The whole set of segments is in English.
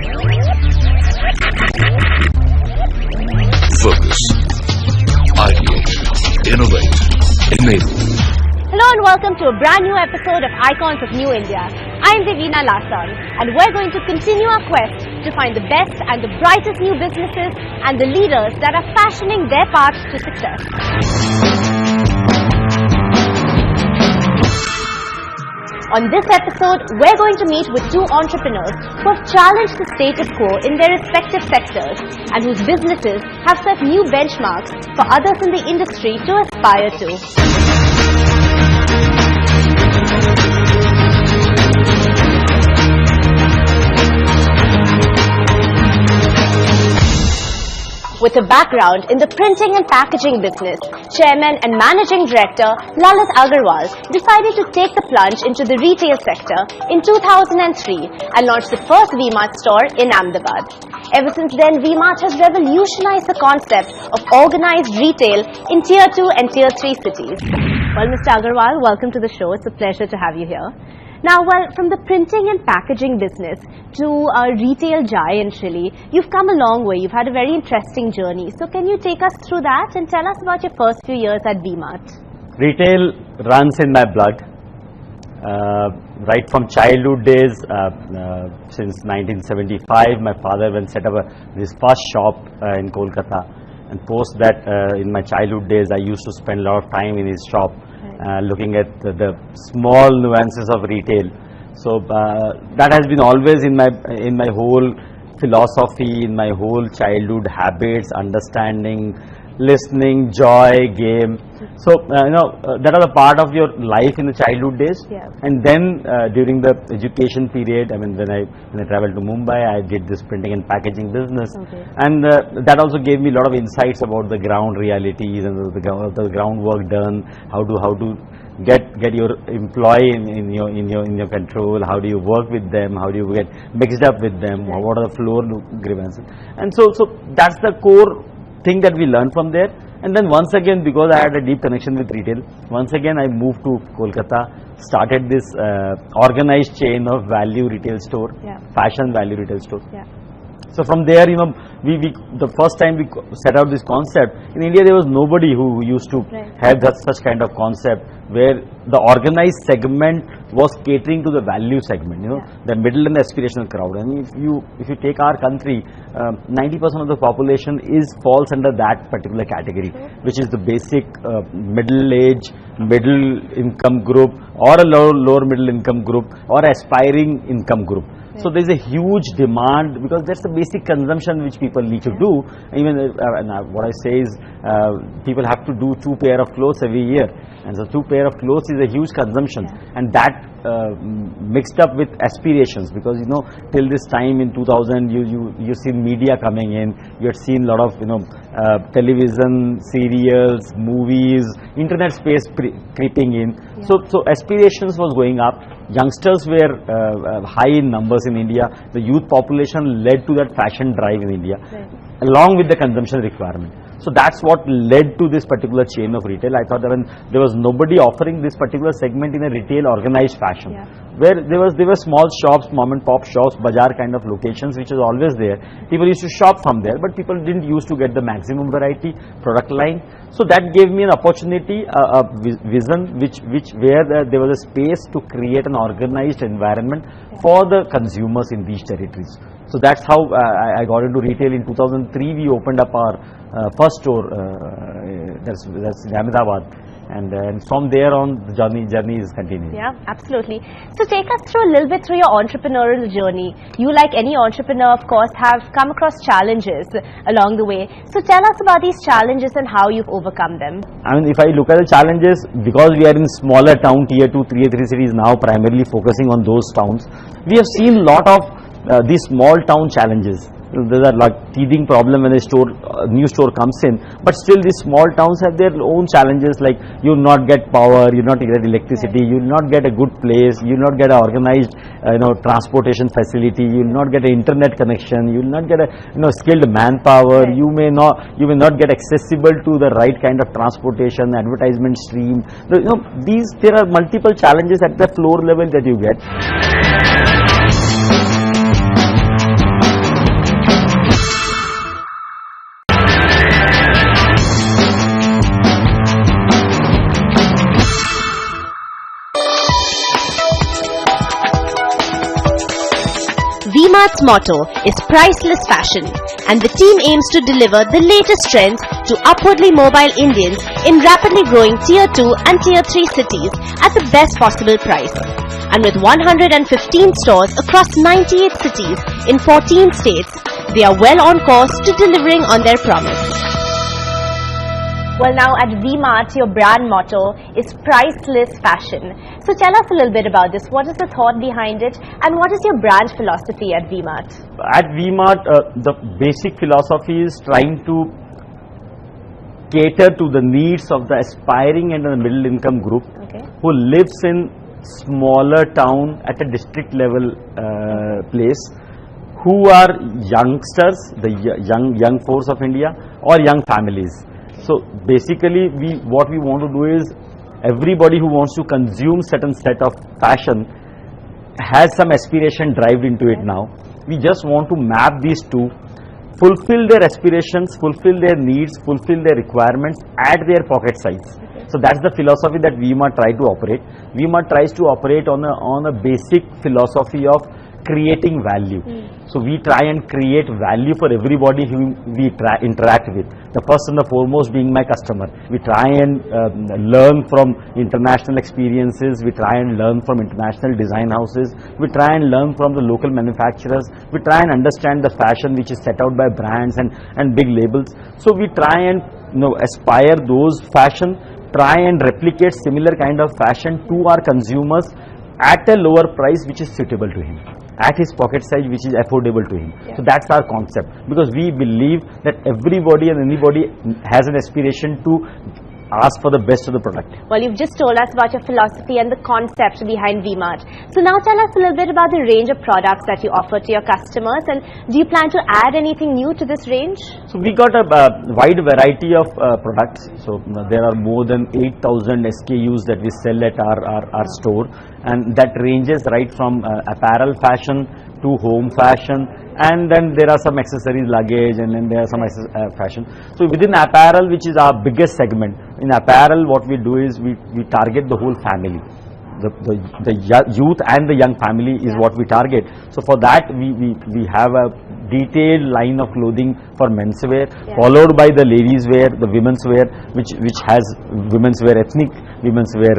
Focus, ideate, innovate, enable. Hello and welcome to a brand new episode of Icons of New India. I am Devina Lassan and we're going to continue our quest to find the best and the brightest new businesses and the leaders that are fashioning their path to success. On this episode, we're going to meet with two entrepreneurs who have challenged the status quo in their respective sectors and whose businesses have set new benchmarks for others in the industry to aspire to. With a background in the printing and packaging business, Chairman and Managing Director Lalit Agarwal decided to take the plunge into the retail sector in 2003 and launched the first V-Mart store in Ahmedabad. Ever since then, V-Mart has revolutionized the concept of organized retail in Tier 2 and Tier 3 cities. Well, Mr. Agarwal, welcome to the show. It's a pleasure to have you here. Now, well, from the printing and packaging business to a retail giant, really, you've come a long way. You've had a very interesting journey. So can you take us through that and tell us about your first few years at V-Mart? Retail runs in my blood. Right from childhood days, since 1975, my father went set up his first shop in Kolkata. And post that, in my childhood days, I used to spend a lot of time in his shop. Looking at the small nuances of retail. So that has been always in my whole philosophy, in my whole childhood habits, understanding, listening, joy, game. So that was a part of your life in the childhood days. Yeah. And then during the education period, I mean when I traveled to Mumbai, I did this printing and packaging business. Okay. And that also gave me a lot of insights about the ground realities and the groundwork done, how to get your employee in your control, how do you work with them, how do you get mixed up with them, right. What are the floor grievances. And so that's the core thing that we learned from there. And then once again, because I had a deep connection with retail, once again I moved to Kolkata, started this organized chain of value retail store, Yeah. fashion value retail store. Yeah. So from there, we the first time we set out this concept, in India there was nobody who used to Right. have such kind of concept where the organized segment was catering to the value segment, Yeah. the middle and aspirational crowd. I mean, if you take our country, 90% of the population falls under that particular category, which is the basic middle age, middle income group, or a lower middle income group, or aspiring income group. So there is a huge demand because that's the basic consumption which people need to do. Even what I say is people have to do 2 pair of clothes every year, and so 2 pair of clothes is a huge consumption, and that mixed up with aspirations, because till this time in 2000 you seen media coming in, you had seen a lot of television, serials, movies, internet space creeping in. So aspirations was going up. Youngsters were high in numbers in India. The youth population led to that fashion drive in India, Right. along with the consumption requirement. So that's what led to this particular chain of retail. I thought that when there was nobody offering this particular segment in a retail organized fashion, Yeah. where there were small shops, mom and pop shops, bazaar kind of locations, which was always there. People used to shop from there, but people didn't used to get the maximum variety product line. So that gave me an opportunity, a vision, where there was a space to create an organized environment for the consumers in these territories. So that's how I got into retail. In 2003, we opened up our first store, that's in Ahmedabad, and from there on the journey is continuing. Yeah, absolutely. So take us through a little bit through your entrepreneurial journey. You, like any entrepreneur, of course, have come across challenges along the way. So tell us about these challenges and how you've overcome them. I mean, if I look at the challenges, because we are in smaller town, tier 2, tier 3 cities now, primarily focusing on those towns, we have seen a lot of these small town challenges. There's a like teething problem when a new store comes in, but still these small towns have their own challenges, like you will not get power, you will not get electricity, you will not get a good place, you will not get an organized transportation facility, you will not get an internet connection, you will not get a skilled manpower, you may not get accessible to the right kind of transportation, advertisement stream. There are multiple challenges at the floor level that you get. V-Mart's motto is priceless fashion, and the team aims to deliver the latest trends to upwardly mobile Indians in rapidly growing Tier 2 and Tier 3 cities at the best possible price. And with 115 stores across 98 cities in 14 states, they are well on course to delivering on their promise. Well, now at V-Mart, your brand motto is priceless fashion. So tell us a little bit about this. What is the thought behind it, and what is your brand philosophy at V-Mart? At V-Mart, the basic philosophy is trying to cater to the needs of the aspiring and the middle income group who lives in smaller town at a district level place, who are youngsters, the young force of India, or young families. So basically what we want to do is, everybody who wants to consume certain set of fashion has some aspiration drive into it now. We just want to map these two, fulfill their aspirations, fulfill their needs, fulfill their requirements at their pocket size. So that's the philosophy that V-Mart try to operate. V-Mart tries to operate on a basic philosophy of creating value. So we try and create value for everybody whom we interact with. The first and the foremost being my customer. We try and learn from international experiences. We try and learn from international design houses. We try and learn from the local manufacturers. We try and understand the fashion which is set out by brands and big labels. So we try and aspire those fashion, try and replicate similar kind of fashion to our consumers at a lower price which is suitable to him, at his pocket size which is affordable to him. So that's our concept, because we believe that everybody and anybody has an aspiration to ask for the best of the product. Well, you've just told us about your philosophy and the concept behind V-Mart. So now tell us a little bit about the range of products that you offer to your customers, and do you plan to add anything new to this range? So we got a wide variety of products. So there are more than 8,000 SKUs that we sell at our store, and that ranges right from apparel fashion to home fashion, and then there are some accessories, luggage, and then there are some fashion. So within apparel, which is our biggest segment, in apparel what we do is we target the whole family. The youth and the young family is what we target. So for that we have a detailed line of clothing for menswear, followed by the ladies wear, the women's wear, which has women's wear ethnic, women's wear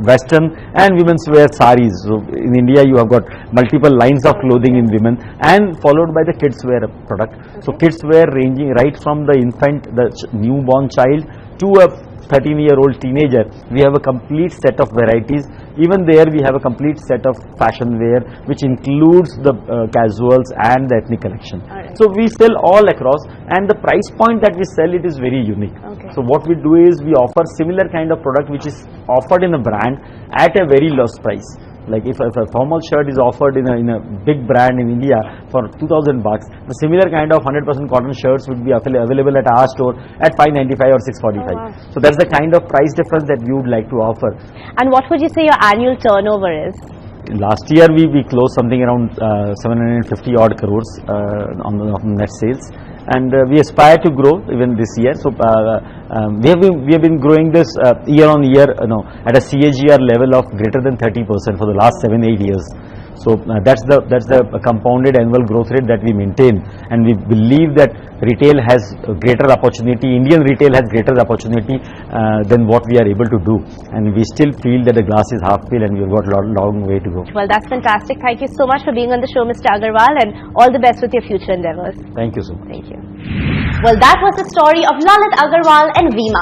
western, and women's wear saris. So in India you have got multiple lines of clothing in women, and followed by the kids wear product. So kids wear ranging right from the infant, the newborn child, to a 13-year-old teenager. We have a complete set of varieties. Even there we have a complete set of fashion wear, which includes the casuals and the ethnic collection. So we sell all across, and the price point that we sell it is very unique. So what we do is we offer similar kind of product which is offered in a brand at a very low price. Like if a formal shirt is offered in a big brand in India for 2,000 bucks, the similar kind of 100% cotton shirts would be available at our store at 595 or 645. So that's the kind of price difference that we would like to offer. And what would you say your annual turnover is? Last year we closed something around 750 odd crores on net sales, and we aspire to grow even this year. So we have been growing this year on year, at a CAGR level of greater than 30% for the last 7-8 years. So that's the compounded annual growth rate that we maintain, and we believe that retail has a greater opportunity, Indian retail has greater opportunity than what we are able to do, and we still feel that the glass is half full and we've got a long way to go. Well, that's fantastic. Thank you so much for being on the show, Mr. Agarwal, and all the best with your future endeavors. Thank you so much. Thank you. Well, that was the story of Lalit Agarwal and V-Mart.